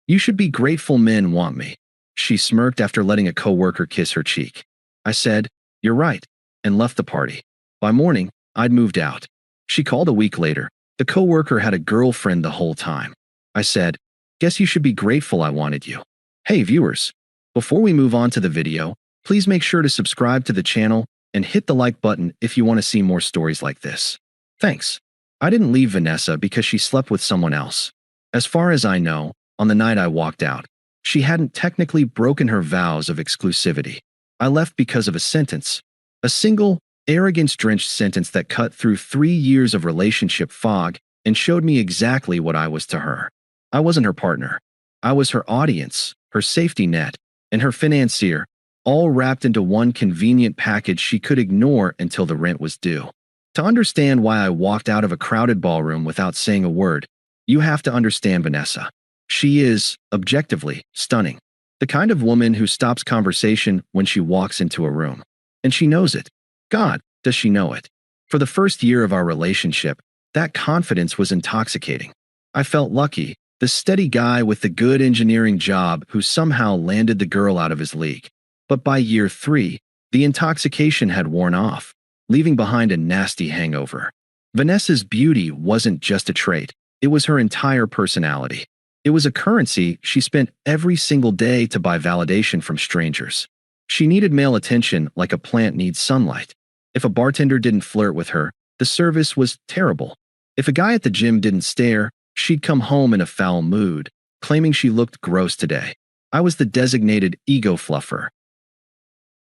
You should be grateful men want me. She smirked after letting a coworker kiss her cheek. I said, "You're right," and left the party. By morning, I'd moved out. She called a week later. The coworker had a girlfriend the whole time. I said, "Guess you should be grateful I wanted you." Hey viewers, before we move on to the video, please make sure to subscribe to the channel and hit the like button if you want to see more stories like this. Thanks. I didn't leave Vanessa because she slept with someone else. As far as I know, on the night I walked out, she hadn't technically broken her vows of exclusivity. I left because of a sentence. A single, arrogance-drenched sentence that cut through 3 years of relationship fog and showed me exactly what I was to her. I wasn't her partner. I was her audience, her safety net, and her financier, all wrapped into one convenient package she could ignore until the rent was due. To understand why I walked out of a crowded ballroom without saying a word, you have to understand Vanessa. She is, objectively, stunning. The kind of woman who stops conversation when she walks into a room. And she knows it. God, does she know it. For the first year of our relationship, that confidence was intoxicating. I felt lucky, the steady guy with the good engineering job who somehow landed the girl out of his league. But by year 3, the intoxication had worn off, leaving behind a nasty hangover. Vanessa's beauty wasn't just a trait, it was her entire personality. It was a currency she spent every single day to buy validation from strangers. She needed male attention like a plant needs sunlight. If a bartender didn't flirt with her, the service was terrible. If a guy at the gym didn't stare, she'd come home in a foul mood, claiming she looked gross today. I was the designated ego fluffer.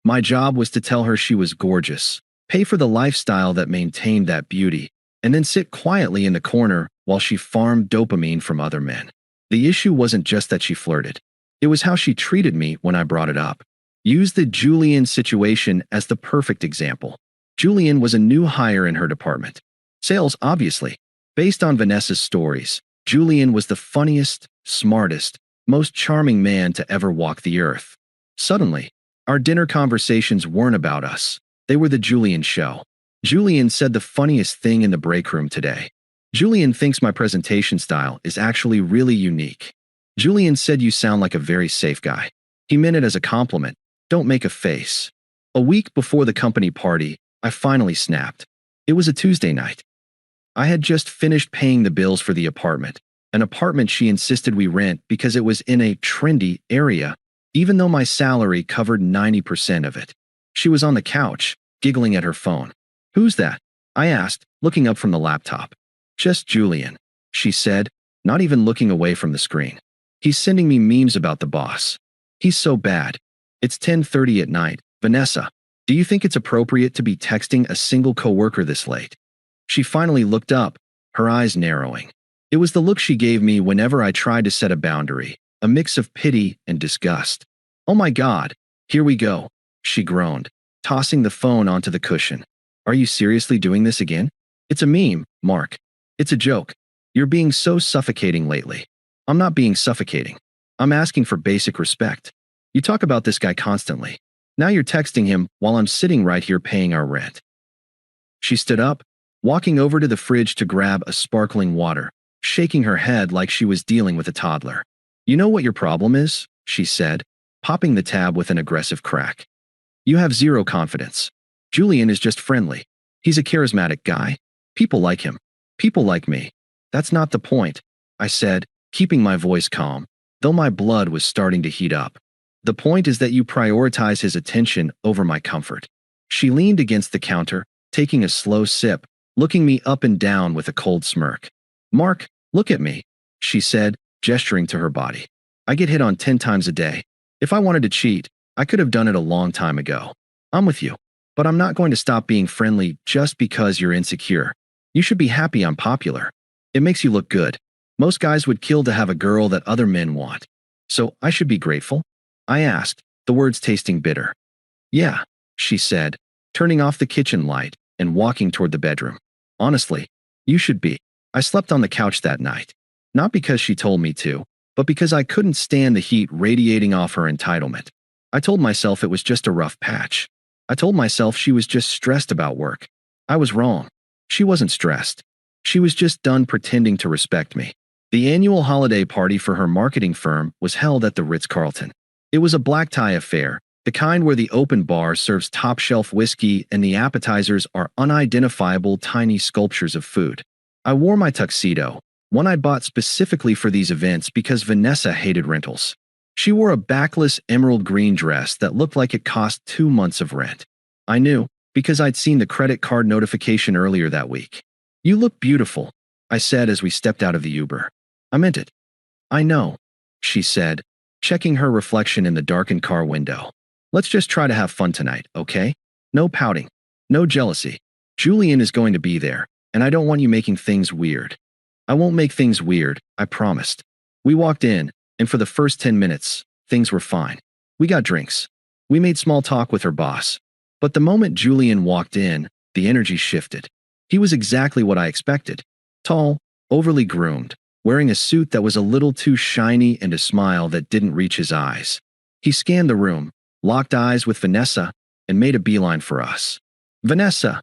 My job was to tell her she was gorgeous, pay for the lifestyle that maintained that beauty, and then sit quietly in the corner while she farmed dopamine from other men. The issue wasn't just that she flirted. It was how she treated me when I brought it up. Use the Julian situation as the perfect example. Julian was a new hire in her department. Sales, obviously. Based on Vanessa's stories, Julian was the funniest, smartest, most charming man to ever walk the earth. Suddenly, our dinner conversations weren't about us. They were the Julian show. Julian said the funniest thing in the break room today. Julian thinks my presentation style is actually really unique. Julian said you sound like a very safe guy. He meant it as a compliment. Don't make a face. A week before the company party, I finally snapped. It was a Tuesday night. I had just finished paying the bills for the apartment, an apartment she insisted we rent because it was in a trendy area, even though my salary covered 90% of it. She was on the couch, giggling at her phone. "Who's that?" I asked, looking up from the laptop. "Just Julian," she said, not even looking away from the screen. "He's sending me memes about the boss. He's so bad. It's 10:30 at night. Vanessa, do you think it's appropriate to be texting a single coworker this late?" She finally looked up, her eyes narrowing. It was the look she gave me whenever I tried to set a boundary, a mix of pity and disgust. "Oh my God, here we go," she groaned, tossing the phone onto the cushion. "Are you seriously doing this again? It's a meme, Mark. It's a joke. You're being so suffocating lately." "I'm not being suffocating. I'm asking for basic respect. You talk about this guy constantly. Now you're texting him while I'm sitting right here paying our rent." She stood up, walking over to the fridge to grab a sparkling water, shaking her head like she was dealing with a toddler. "You know what your problem is?" she said, popping the tab with an aggressive crack. "You have zero confidence. Julian is just friendly. He's a charismatic guy. People like him. People like me. That's not the point," I said, keeping my voice calm, though my blood was starting to heat up. "The point is that you prioritize his attention over my comfort." She leaned against the counter, taking a slow sip, looking me up and down with a cold smirk. "Mark, look at me," she said, gesturing to her body. "I get hit on 10 times a day. If I wanted to cheat, I could have done it a long time ago. I'm with you, but I'm not going to stop being friendly just because you're insecure. You should be happy I'm popular. It makes you look good. Most guys would kill to have a girl that other men want. So I should be grateful?" I asked, the words tasting bitter. "Yeah," she said, turning off the kitchen light and walking toward the bedroom. "Honestly, you should be." I slept on the couch that night. Not because she told me to, but because I couldn't stand the heat radiating off her entitlement. I told myself it was just a rough patch. I told myself she was just stressed about work. I was wrong. She wasn't stressed. She was just done pretending to respect me. The annual holiday party for her marketing firm was held at the Ritz-Carlton. It was a black tie affair, the kind where the open bar serves top-shelf whiskey and the appetizers are unidentifiable tiny sculptures of food. I wore my tuxedo, one I bought specifically for these events because Vanessa hated rentals. She wore a backless emerald green dress that looked like it cost 2 months of rent. I knew, because I'd seen the credit card notification earlier that week. "You look beautiful," I said as we stepped out of the Uber. "I meant it." "I know," she said, checking her reflection in the darkened car window. "Let's just try to have fun tonight, okay? No pouting. No jealousy. Julian is going to be there, and I don't want you making things weird." "I won't make things weird," I promised. We walked in, and for the first 10 minutes, things were fine. We got drinks. We made small talk with her boss. But the moment Julian walked in, the energy shifted. He was exactly what I expected. Tall, overly groomed, wearing a suit that was a little too shiny and a smile that didn't reach his eyes. He scanned the room, locked eyes with Vanessa, and made a beeline for us. "Vanessa!"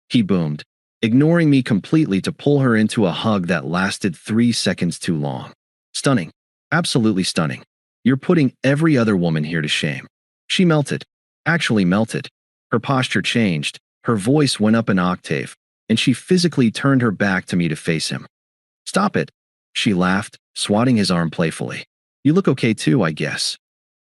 he boomed, ignoring me completely to pull her into a hug that lasted 3 seconds too long. "Stunning. Absolutely stunning. You're putting every other woman here to shame." She melted. Actually melted. Her posture changed, her voice went up an octave, and she physically turned her back to me to face him. "Stop it," she laughed, swatting his arm playfully. "You look okay too, I guess."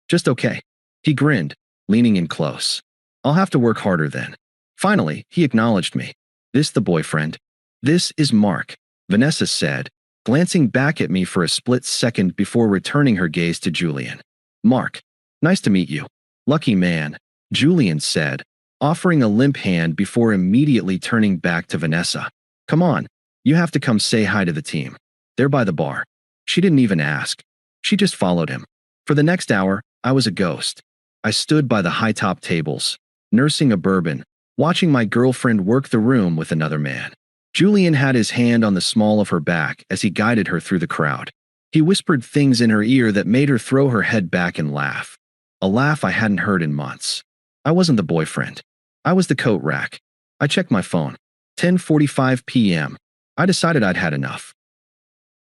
"Just okay." He grinned, leaning in close. "I'll have to work harder then." Finally, he acknowledged me. "This the boyfriend?" "This is Mark," Vanessa said, glancing back at me for a split second before returning her gaze to Julian. "Mark, nice to meet you." "Lucky man," Julian said, offering a limp hand before immediately turning back to Vanessa. "Come on, you have to come say hi to the team. They're by the bar." She didn't even ask. She just followed him. For the next hour, I was a ghost. I stood by the high-top tables, nursing a bourbon, watching my girlfriend work the room with another man. Julian had his hand on the small of her back as he guided her through the crowd. He whispered things in her ear that made her throw her head back and laugh. A laugh I hadn't heard in months. I wasn't the boyfriend. I was the coat rack. I checked my phone. 10:45 p.m. I decided I'd had enough.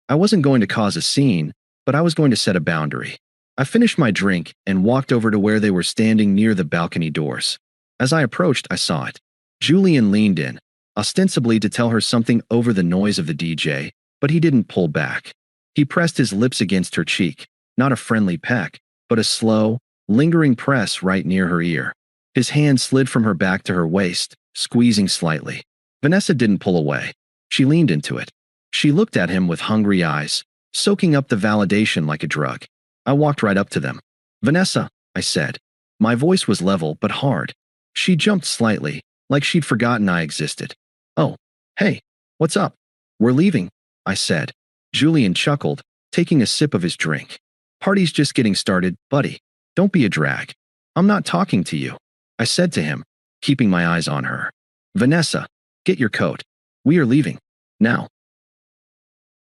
I wasn't going to cause a scene, but I was going to set a boundary. I finished my drink and walked over to where they were standing near the balcony doors. As I approached, I saw it. Julian leaned in, ostensibly to tell her something over the noise of the DJ, but he didn't pull back. He pressed his lips against her cheek, not a friendly peck, but a slow, lingering press right near her ear. His hand slid from her back to her waist, squeezing slightly. Vanessa didn't pull away. She leaned into it. She looked at him with hungry eyes, soaking up the validation like a drug. I walked right up to them. "Vanessa," I said. My voice was level but hard. She jumped slightly, like she'd forgotten I existed. "Oh, hey, what's up?" "We're leaving," I said. Julian chuckled, taking a sip of his drink. "Party's just getting started, buddy. Don't be a drag." "I'm not talking to you," I said to him, keeping my eyes on her. "Vanessa, get your coat. We are leaving. Now."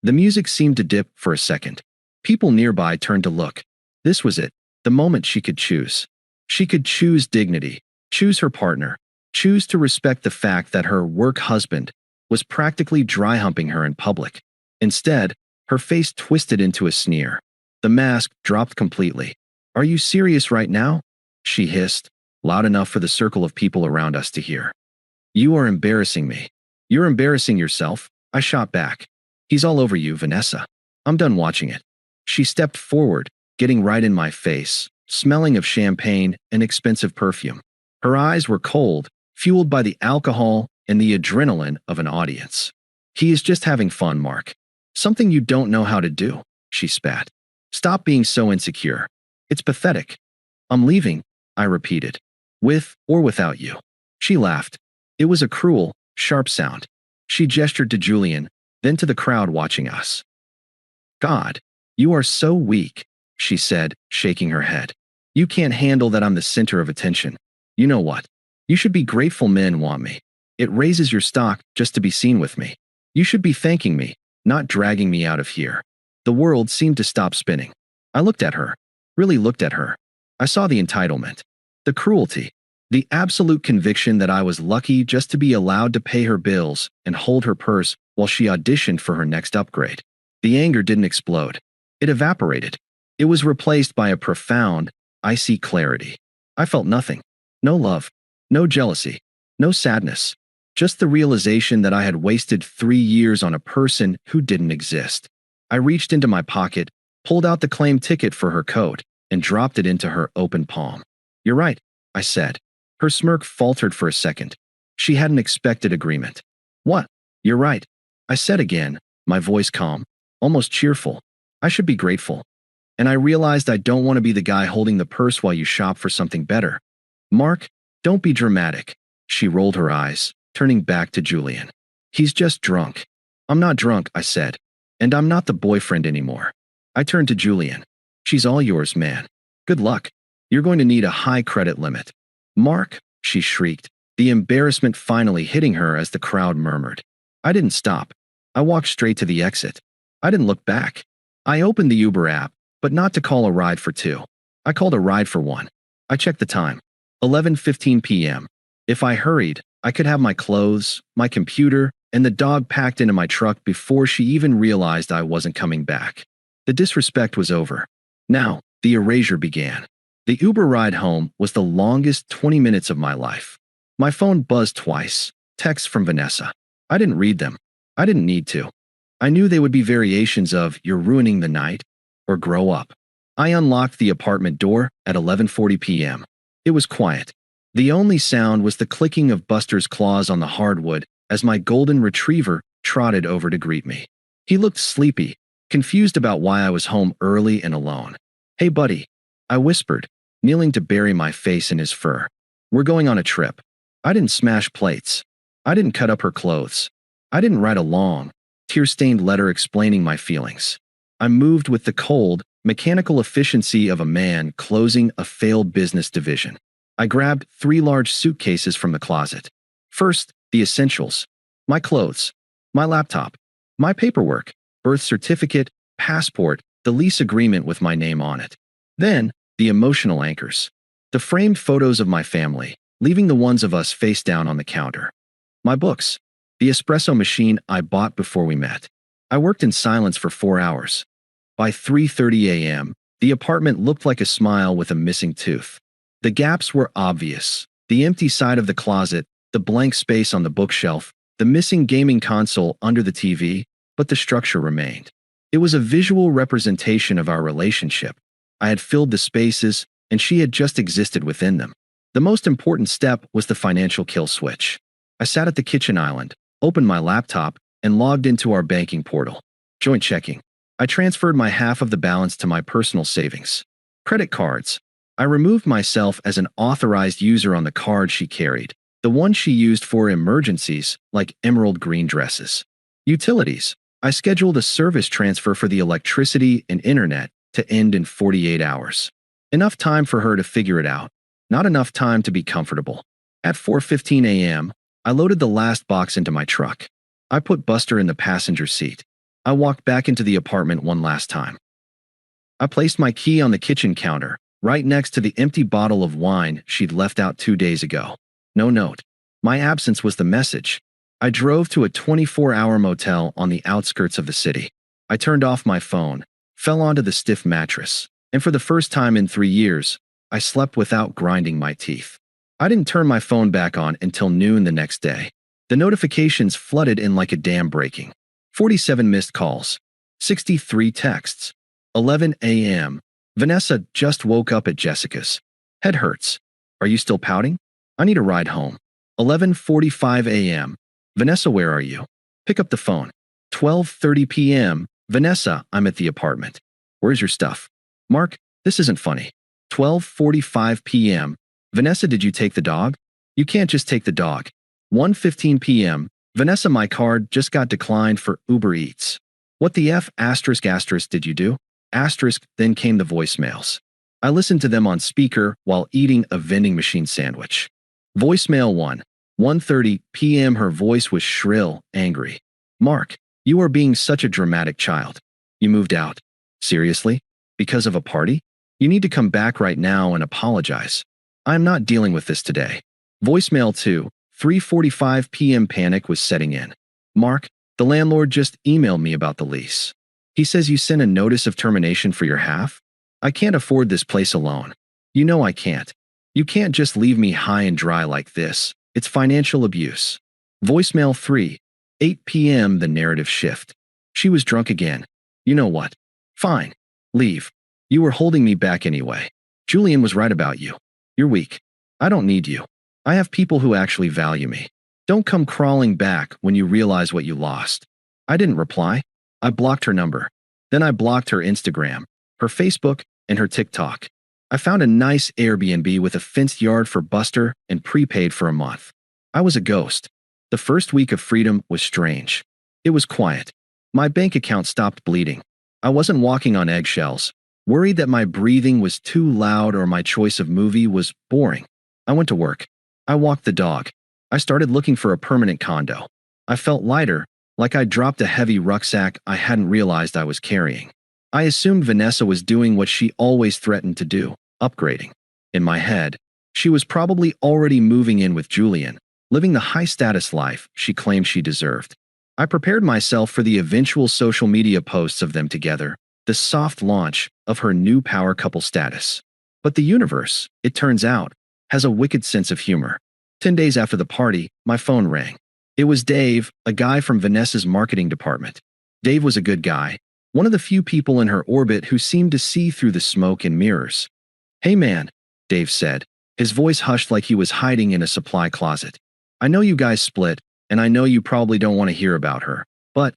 The music seemed to dip for a second. People nearby turned to look. This was it, the moment she could choose. She could choose dignity, choose her partner, choose to respect the fact that her work husband was practically dry-humping her in public. Instead, her face twisted into a sneer. The mask dropped completely. "Are you serious right now?" she hissed, loud enough for the circle of people around us to hear. "You are embarrassing me." "You're embarrassing yourself," I shot back. "He's all over you, Vanessa. I'm done watching it." She stepped forward, getting right in my face, smelling of champagne and expensive perfume. Her eyes were cold, fueled by the alcohol and the adrenaline of an audience. "He is just having fun, Mark. Something you don't know how to do," she spat. "Stop being so insecure. It's pathetic." "I'm leaving," I repeated. "With or without you." She laughed. It was a cruel, sharp sound. She gestured to Julian, then to the crowd watching us. "God, you are so weak," she said, shaking her head. "You can't handle that I'm the center of attention. You know what? You should be grateful men want me. It raises your stock just to be seen with me. You should be thanking me, not dragging me out of here." The world seemed to stop spinning. I looked at her, really looked at her. I saw the entitlement, the cruelty, the absolute conviction that I was lucky just to be allowed to pay her bills and hold her purse while she auditioned for her next upgrade. The anger didn't explode. It evaporated. It was replaced by a profound, icy clarity. I felt nothing. No love. No jealousy. No sadness. Just the realization that I had wasted 3 years on a person who didn't exist. I reached into my pocket, pulled out the claim ticket for her coat, and dropped it into her open palm. "You're right," I said. Her smirk faltered for a second. She hadn't expected agreement. "What?" "You're right," I said again, my voice calm, almost cheerful. "I should be grateful. And I realized I don't want to be the guy holding the purse while you shop for something better." "Mark, don't be dramatic." She rolled her eyes, turning back to Julian. "He's just drunk." "I'm not drunk," I said. "And I'm not the boyfriend anymore." I turned to Julian. "She's all yours, man. Good luck. You're going to need a high credit limit." "Mark," she shrieked, the embarrassment finally hitting her as the crowd murmured. I didn't stop. I walked straight to the exit. I didn't look back. I opened the Uber app, but not to call a ride for two. I called a ride for one. I checked the time. 11:15 p.m. If I hurried, I could have my clothes, my computer, and the dog packed into my truck before she even realized I wasn't coming back. The disrespect was over. Now, the erasure began. The Uber ride home was the longest 20 minutes of my life. My phone buzzed twice. Texts from Vanessa. I didn't read them. I didn't need to. I knew they would be variations of "you're ruining the night" or "grow up." I unlocked the apartment door at 11:40 p.m. It was quiet. The only sound was the clicking of Buster's claws on the hardwood as my golden retriever trotted over to greet me. He looked sleepy, confused about why I was home early and alone. "Hey, buddy," I whispered, kneeling to bury my face in his fur. "We're going on a trip." I didn't smash plates. I didn't cut up her clothes. I didn't write a long, tear-stained letter explaining my feelings. I moved with the cold, mechanical efficiency of a man closing a failed business division. I grabbed 3 large suitcases from the closet. First, the essentials. My clothes. My laptop. My paperwork. Birth certificate, passport, the lease agreement with my name on it. Then, the emotional anchors. The framed photos of my family, leaving the ones of us face down on the counter. My books. The espresso machine I bought before we met. I worked in silence for 4 hours. By 3:30 a.m., the apartment looked like a smile with a missing tooth. The gaps were obvious. The empty side of the closet, the blank space on the bookshelf, the missing gaming console under the TV, but the structure remained. It was a visual representation of our relationship. I had filled the spaces, and she had just existed within them. The most important step was the financial kill switch. I sat at the kitchen island, opened my laptop, and logged into our banking portal. Joint checking. I transferred my half of the balance to my personal savings. Credit cards. I removed myself as an authorized user on the card she carried, the one she used for emergencies like emerald green dresses. Utilities. I scheduled a service transfer for the electricity and internet to end in 48 hours. Enough time for her to figure it out. Not enough time to be comfortable. At 4:15 a.m., I loaded the last box into my truck. I put Buster in the passenger seat. I walked back into the apartment one last time. I placed my key on the kitchen counter, right next to the empty bottle of wine she'd left out 2 days ago. No note. My absence was the message. I drove to a 24-hour motel on the outskirts of the city. I turned off my phone, fell onto the stiff mattress, and for the first time in 3 years, I slept without grinding my teeth. I didn't turn my phone back on until noon the next day. The notifications flooded in like a dam breaking. 47 missed calls. 63 texts. 11 a.m. Vanessa just woke up at Jessica's. Head hurts. Are you still pouting? I need a ride home. 11:45 a.m. Vanessa, where are you? Pick up the phone. 12:30 p.m. Vanessa, I'm at the apartment. Where's your stuff? Mark, this isn't funny. 12:45 p.m. Vanessa, did you take the dog? You can't just take the dog. 1:15 p.m. Vanessa, my card just got declined for Uber Eats. What the F*** did you do? Then came the voicemails. I listened to them on speaker while eating a vending machine sandwich. Voicemail 1. 1:30 p.m. Her voice was shrill, angry. Mark, you are being such a dramatic child. You moved out. Seriously? Because of a party? You need to come back right now and apologize. I am not dealing with this today. Voicemail 2. 3:45 p.m. Panic was setting in. Mark, the landlord just emailed me about the lease. He says you sent a notice of termination for your half? I can't afford this place alone. You know I can't. You can't just leave me high and dry like this. It's financial abuse. Voicemail 3. 8 p.m. The narrative shift. She was drunk again. You know what? Fine. Leave. You were holding me back anyway. Julian was right about you. You're weak. I don't need you. I have people who actually value me. Don't come crawling back when you realize what you lost. I didn't reply. I blocked her number. Then I blocked her Instagram, her Facebook, and her TikTok. I found a nice Airbnb with a fenced yard for Buster and prepaid for a month. I was a ghost. The first week of freedom was strange. It was quiet. My bank account stopped bleeding. I wasn't walking on eggshells, worried that my breathing was too loud or my choice of movie was boring. I went to work. I walked the dog. I started looking for a permanent condo. I felt lighter, like I dropped a heavy rucksack I hadn't realized I was carrying. I assumed Vanessa was doing what she always threatened to do, upgrading. In my head, she was probably already moving in with Julian, living the high-status life she claimed she deserved. I prepared myself for the eventual social media posts of them together, the soft launch of her new power couple status. But the universe, it turns out, has a wicked sense of humor. 10 days after the party, my phone rang. It was Dave, a guy from Vanessa's marketing department. Dave was a good guy, one of the few people in her orbit who seemed to see through the smoke and mirrors. "Hey man," Dave said, his voice hushed like he was hiding in a supply closet. "I know you guys split, and I know you probably don't want to hear about her, but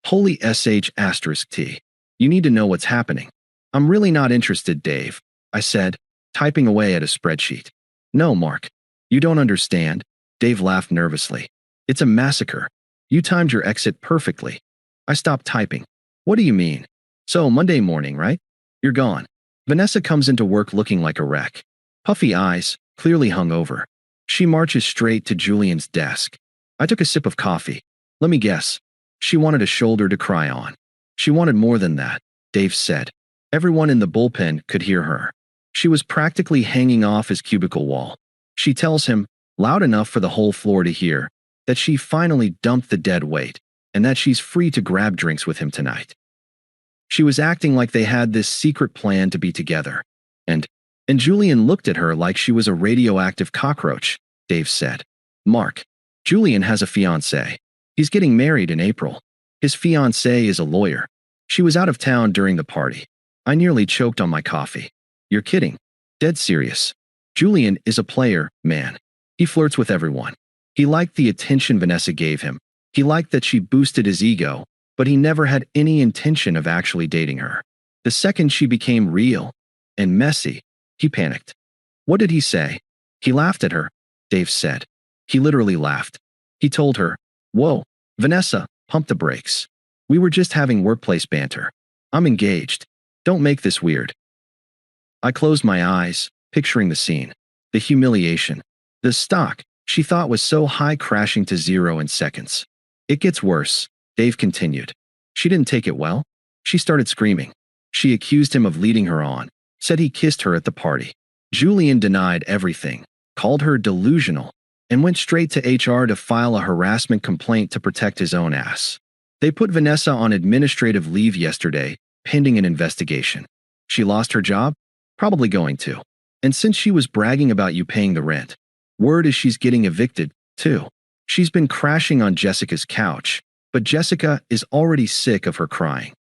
holy sh*t, you need to know what's happening." "I'm really not interested, Dave," I said, typing away at a spreadsheet. "No, Mark. You don't understand," Dave laughed nervously. "It's a massacre. You timed your exit perfectly." I stopped typing. "What do you mean?" "So, Monday morning, right? You're gone." Vanessa comes into work looking like a wreck. Puffy eyes, clearly hungover. She marches straight to Julian's desk. I took a sip of coffee. Let me guess. She wanted a shoulder to cry on. She wanted more than that, Dave said. Everyone in the bullpen could hear her. She was practically hanging off his cubicle wall. She tells him, loud enough for the whole floor to hear, that she finally dumped the dead weight, and that she's free to grab drinks with him tonight. She was acting like they had this secret plan to be together. And Julian looked at her like she was a radioactive cockroach, Dave said. "Mark, Julian has a fiancé. He's getting married in April. His fiancé is a lawyer." She was out of town during the party. I nearly choked on my coffee. "You're kidding. Dead serious. Julian is a player, man. He flirts with everyone. He liked the attention Vanessa gave him. He liked that she boosted his ego, but he never had any intention of actually dating her. The second she became real and messy, he panicked." "What did he say?" "He laughed at her," Dave said. He literally laughed. He told her, "Whoa, Vanessa, pump the brakes. We were just having workplace banter. I'm engaged. Don't make this weird." I closed my eyes, picturing the scene. The humiliation. The stock she thought was so high crashing to zero in seconds. "It gets worse," Dave continued. "She didn't take it well. She started screaming. She accused him of leading her on, said he kissed her at the party. Julian denied everything, called her delusional, and went straight to HR to file a harassment complaint to protect his own ass. They put Vanessa on administrative leave yesterday, pending an investigation. She lost her job? Probably going to. And since she was bragging about you paying the rent, word is she's getting evicted, too. She's been crashing on Jessica's couch, but Jessica is already sick of her crying."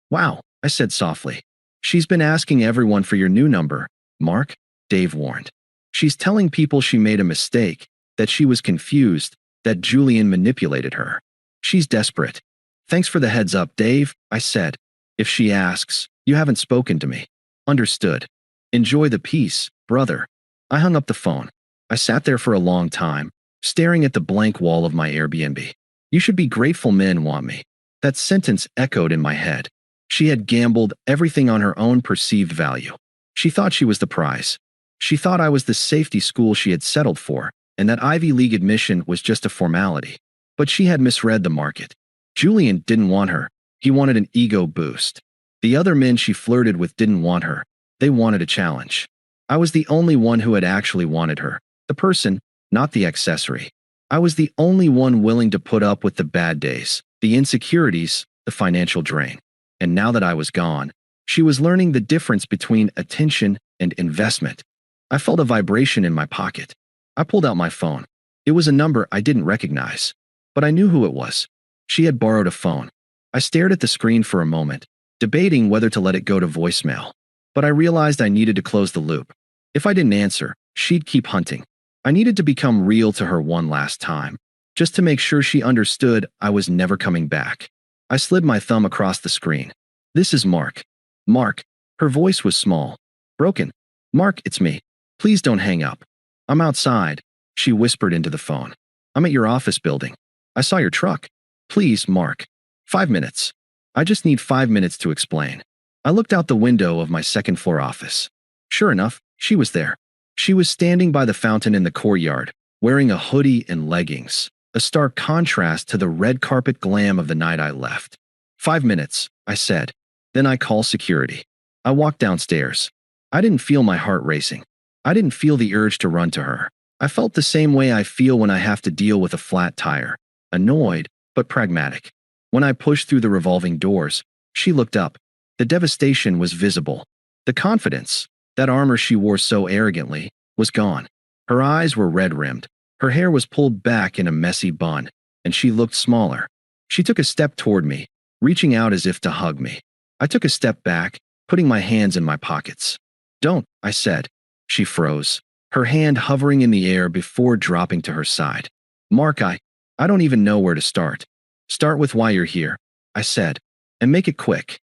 "Wow," I said softly. "She's been asking everyone for your new number, Mark," Dave warned. "She's telling people she made a mistake, that she was confused, that Julian manipulated her. She's desperate." "Thanks for the heads up, Dave," I said. "If she asks, you haven't spoken to me." "Understood. Enjoy the peace, brother." I hung up the phone. I sat there for a long time, staring at the blank wall of my Airbnb. "You should be grateful men want me." That sentence echoed in my head. She had gambled everything on her own perceived value. She thought she was the prize. She thought I was the safety school she had settled for, and that Ivy League admission was just a formality. But she had misread the market. Julian didn't want her. He wanted an ego boost. The other men she flirted with didn't want her. They wanted a challenge. I was the only one who had actually wanted her. The person, not the accessory. I was the only one willing to put up with the bad days, the insecurities, the financial drain. and now that I was gone, she was learning the difference between attention and investment. I felt a vibration in my pocket. I pulled out my phone. It was a number I didn't recognize, but I knew who it was. She had borrowed a phone. I stared at the screen for a moment, debating whether to let it go to voicemail. But I realized I needed to close the loop. If I didn't answer, she'd keep hunting. I needed to become real to her one last time, just to make sure she understood I was never coming back. I slid my thumb across the screen. This is Mark. Mark. Her voice was small. Broken. Mark, it's me. Please don't hang up. I'm outside, she whispered into the phone. I'm at your office building. I saw your truck. Please, Mark. 5 minutes. I just need 5 minutes to explain. I looked out the window of my second-floor office. Sure enough, she was there. She was standing by the fountain in the courtyard, wearing a hoodie and leggings, a stark contrast to the red carpet glam of the night I left. 5 minutes, I said. Then I call security. I walked downstairs. I didn't feel my heart racing. I didn't feel the urge to run to her. I felt the same way I feel when I have to deal with a flat tire, annoyed, but pragmatic. When I pushed through the revolving doors, she looked up. The devastation was visible. The confidence, that armor she wore so arrogantly, was gone. Her eyes were red-rimmed. Her hair was pulled back in a messy bun, and she looked smaller. She took a step toward me, reaching out as if to hug me. I took a step back, putting my hands in my pockets. Don't, I said. She froze, her hand hovering in the air before dropping to her side. Mark, I don't even know where to start. Start with why you're here, I said, and make it quick.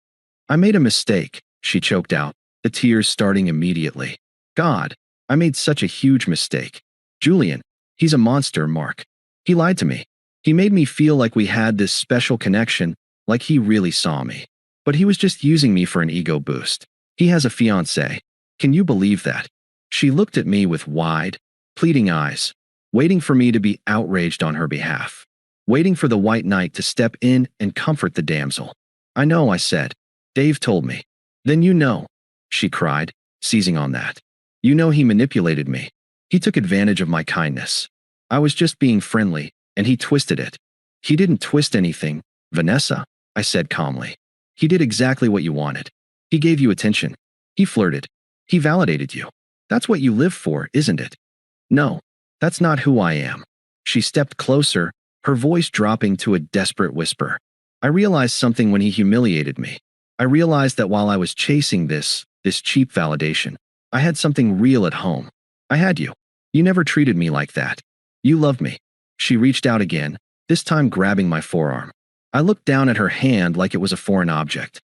I made a mistake, she choked out, the tears starting immediately. God, I made such a huge mistake. Julian, he's a monster, Mark. He lied to me. He made me feel like we had this special connection, like he really saw me. But he was just using me for an ego boost. He has a fiancée. Can you believe that? She looked at me with wide, pleading eyes, waiting for me to be outraged on her behalf, waiting for the white knight to step in and comfort the damsel. I know, I said. Dave told me. Then you know, she cried, seizing on that. You know he manipulated me. He took advantage of my kindness. I was just being friendly, and he twisted it. He didn't twist anything, Vanessa, I said calmly. He did exactly what you wanted. He gave you attention. He flirted. He validated you. That's what you live for, isn't it? No, that's not who I am. She stepped closer, her voice dropping to a desperate whisper. I realized something when he humiliated me. I realized that while I was chasing this cheap validation, I had something real at home. I had you. You never treated me like that. You loved me. She reached out again, this time grabbing my forearm. I looked down at her hand like it was a foreign object.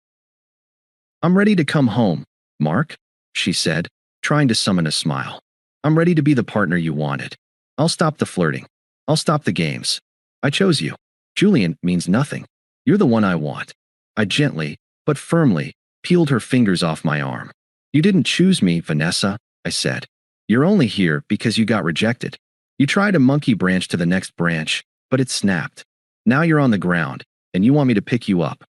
I'm ready to come home, Mark, she said, trying to summon a smile. I'm ready to be the partner you wanted. I'll stop the flirting. I'll stop the games. I chose you. Julian means nothing. You're the one I want. I gently, but firmly, peeled her fingers off my arm. You didn't choose me, Vanessa, I said. You're only here because you got rejected. You tried a monkey branch to the next branch, but it snapped. Now you're on the ground, and you want me to pick you up.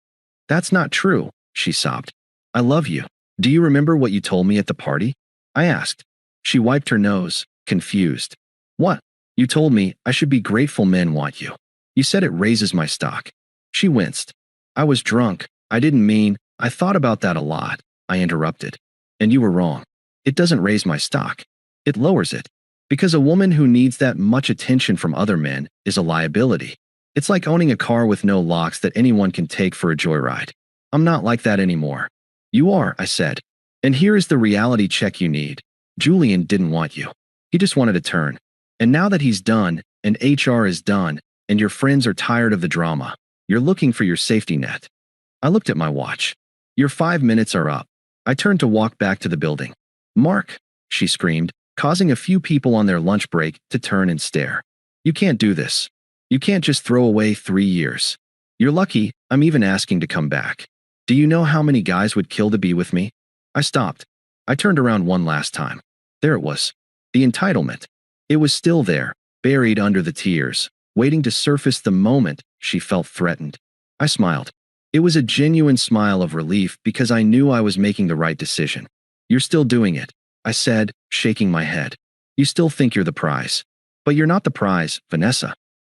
That's not true, she sobbed. I love you. Do you remember what you told me at the party? I asked. She wiped her nose, confused. What? You told me I should be grateful men want you. You said it raises my stock. She winced. I was drunk. I didn't mean, I thought about that a lot, I interrupted. And you were wrong. It doesn't raise my stock. It lowers it. Because a woman who needs that much attention from other men is a liability. It's like owning a car with no locks that anyone can take for a joyride. I'm not like that anymore. You are, I said. And here is the reality check you need. Julian didn't want you. He just wanted a turn. And now that he's done, and HR is done, and your friends are tired of the drama, you're looking for your safety net. I looked at my watch. Your 5 minutes are up. I turned to walk back to the building. Mark, she screamed, causing a few people on their lunch break to turn and stare. You can't do this. You can't just throw away 3 years. You're lucky I'm even asking to come back. Do you know how many guys would kill to be with me? I stopped. I turned around one last time. There it was. The entitlement. It was still there, buried under the tears, waiting to surface the moment she felt threatened. I smiled. It was a genuine smile of relief because I knew I was making the right decision. You're still doing it, I said, shaking my head. You still think you're the prize. But you're not the prize, Vanessa.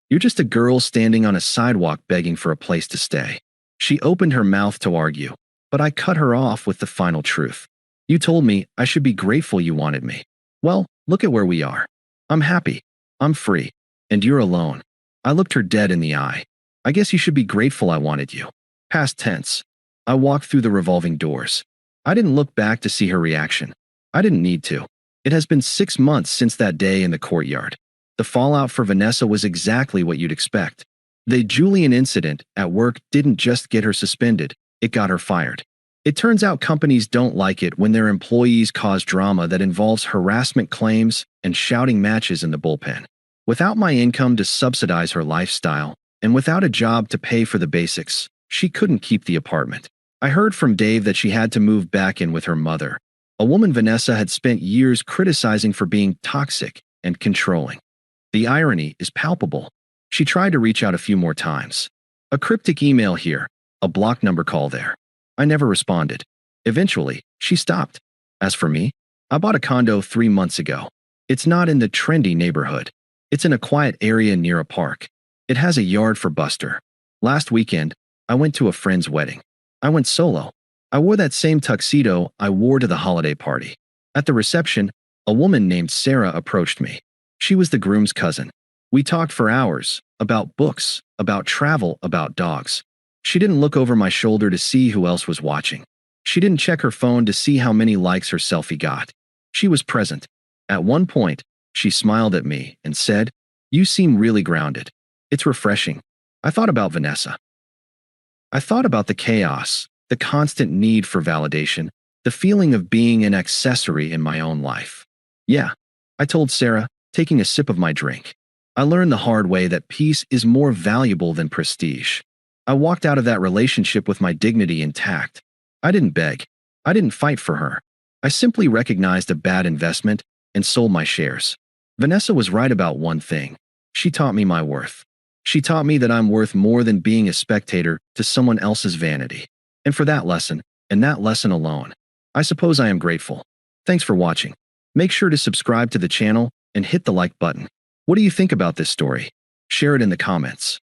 You're just a girl standing on a sidewalk begging for a place to stay. She opened her mouth to argue, but I cut her off with the final truth. You told me I should be grateful you wanted me. Well, look at where we are. I'm happy. I'm free. And you're alone. I looked her dead in the eye. I guess you should be grateful I wanted you. Past tense. I walked through the revolving doors. I didn't look back to see her reaction. I didn't need to. It has been 6 months since that day in the courtyard. The fallout for Vanessa was exactly what you'd expect. The Julian incident at work didn't just get her suspended, it got her fired. It turns out companies don't like it when their employees cause drama that involves harassment claims and shouting matches in the bullpen. Without my income to subsidize her lifestyle, and without a job to pay for the basics, she couldn't keep the apartment. I heard from Dave that she had to move back in with her mother, a woman Vanessa had spent years criticizing for being toxic and controlling. The irony is palpable. She tried to reach out a few more times. A cryptic email here, a block number call there. I never responded. Eventually, she stopped. As for me, I bought a condo 3 months ago. It's not in the trendy neighborhood. It's in a quiet area near a park. It has a yard for Buster. Last weekend, I went to a friend's wedding. I went solo. I wore that same tuxedo I wore to the holiday party. At the reception, a woman named Sarah approached me. She was the groom's cousin. We talked for hours, about books, about travel, about dogs. She didn't look over my shoulder to see who else was watching. She didn't check her phone to see how many likes her selfie got. She was present. At one point, she smiled at me and said, "You seem really grounded. It's refreshing." I thought about Vanessa. I thought about the chaos, the constant need for validation, the feeling of being an accessory in my own life. Yeah, I told Sarah, taking a sip of my drink. I learned the hard way that peace is more valuable than prestige. I walked out of that relationship with my dignity intact. I didn't beg. I didn't fight for her. I simply recognized a bad investment and sold my shares. Vanessa was right about one thing. She taught me my worth. She taught me that I'm worth more than being a spectator to someone else's vanity. And for that lesson, and that lesson alone, I suppose I am grateful. Thanks for watching. Make sure to subscribe to the channel and hit the like button. What do you think about this story? Share it in the comments.